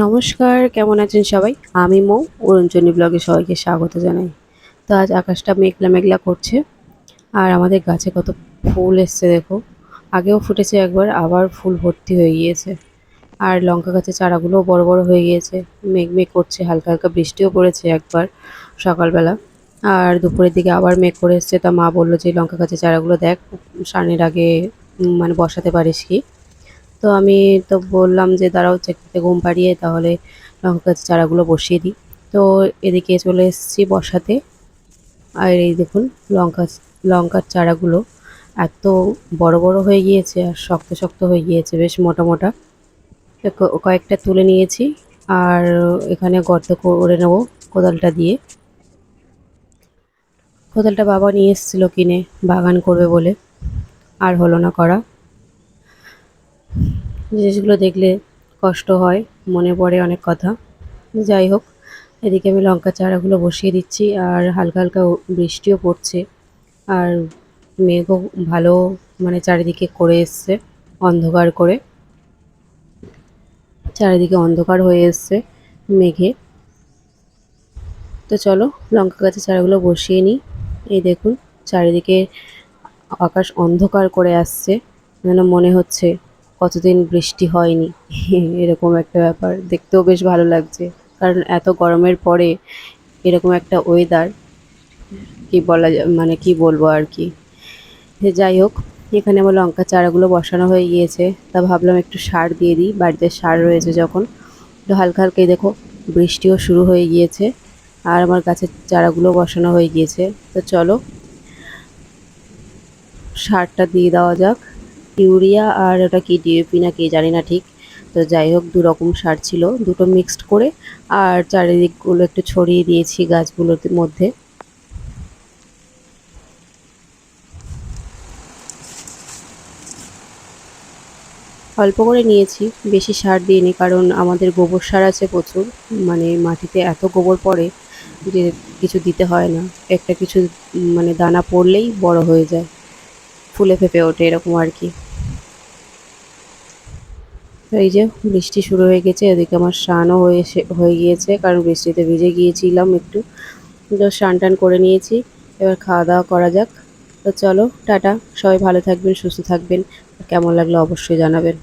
নমস্কার, কেমন আছেন সবাই? আমি মৌ, উড়নচণ্ডী ব্লগে সবাইকে স্বাগত জানাই। তো আজ আকাশটা মেঘলা মেঘলা করছে আর আমাদের গাছে কত ফুল এসছে দেখো। আগেও ফুটেছে একবার, আবার ফুল ভর্তি হয়ে গিয়েছে। আর লঙ্কা গাছের চারাগুলোও বড় বড় হয়ে গিয়েছে। মেঘ মেঘ করছে, হালকা হালকা বৃষ্টিও পড়েছে একবার সকালবেলা। আর দুপুরের দিকে আবার মেঘ করে এসছে। তা মা বললো যে লঙ্কা গাছের চারাগুলো দেখ, সানের আগে মানে বসাতে পারিস কি। তো আমি তো বললাম যে দাঁড়াও, থেকে ঘুম পাড়িয়ে তাহলে লঙ্কা গাছের চারাগুলো বসিয়ে দিই। তো এদিকে চলে এসেছি বসাতে। আর এই দেখুন, লঙ্কা লঙ্কার চারাগুলো এত বড় বড় হয়ে গিয়েছে আর শক্ত শক্ত হয়ে গিয়েছে, বেশ মোটা মোটা। তো কয়েকটা তুলে নিয়েছি আর এখানে গর্ত করে নেবো কোদালটা দিয়ে। কোদালটা বাবা নিয়ে এসেছিলো কিনে, বাগান করবে বলে, আর হলো না করা। জিনিসগুলো দেখলে কষ্ট হয়, মনে পড়ে অনেক কথা। যাই হোক, এদিকে আমি লঙ্কা চারাগুলো বসিয়ে দিচ্ছি আর হালকা হালকা বৃষ্টিও পড়ছে। আর মেঘও ভালো মানে চারিদিকে করে এসছে, অন্ধকার করে। চারিদিকে অন্ধকার হয়ে এসছে মেঘে। তো চলো লঙ্কা গাছের চারাগুলো বসিয়ে নিই। এই দেখুন, চারিদিকে আকাশ অন্ধকার করে আসছে, যেন মনে হচ্ছে কতদিন বৃষ্টি হয়নি। এরকম একটা ব্যাপার, দেখতেও বেশ ভালো লাগছে। কারণ এত গরমের পরে এরকম একটা ওয়েদার, কি বলা মানে কি বলবো আর কি। যাই হোক, এখানে আমার লঙ্কা চারাগুলো বসানো হয়ে গিয়েছে। তা ভাবলাম একটু সার দিয়ে দিই, বাড়িতে সার রয়েছে যখন। একটু হালকা হালকা দেখো বৃষ্টিও শুরু হয়ে গিয়েছে আর আমার গাছের চারাগুলো বসানো হয়ে গিয়েছে। তো চলো সারটা দিয়ে দেওয়া যাক। ইউরিয়া আর ওটা কি ডিএপি না কি জানি না ঠিক। তো যাই হোক, দু রকম সার ছিল, দুটো মিক্সড করে আর চারিদিকগুলো একটু ছড়িয়ে দিয়েছি গাছগুলোর মধ্যে। অল্প করে নিয়েছি, বেশি সার দিইনি, কারণ আমাদের গোবর সার আছে প্রচুর। মানে মাটিতে এত গোবর পড়ে যে কিছু দিতে হয় না। একটা কিছু মানে দানা পড়লেই বড় হয়ে যায়, ফুলে ফেঁপে ওঠে এরকম আর কি। তো এই যে বৃষ্টি শুরু হয়ে গেছে, এদিকে আমার স্নানও হয়ে গিয়েছে, কারণ বৃষ্টিতে ভিজে গিয়েছিলাম একটু। তো স্নান টান করে নিয়েছি, এবার খাওয়া দাওয়া করা যাক। তো চলো টাটা, সবাই ভালো থাকবেন, সুস্থ থাকবেন। কেমন লাগলো অবশ্যই জানাবেন।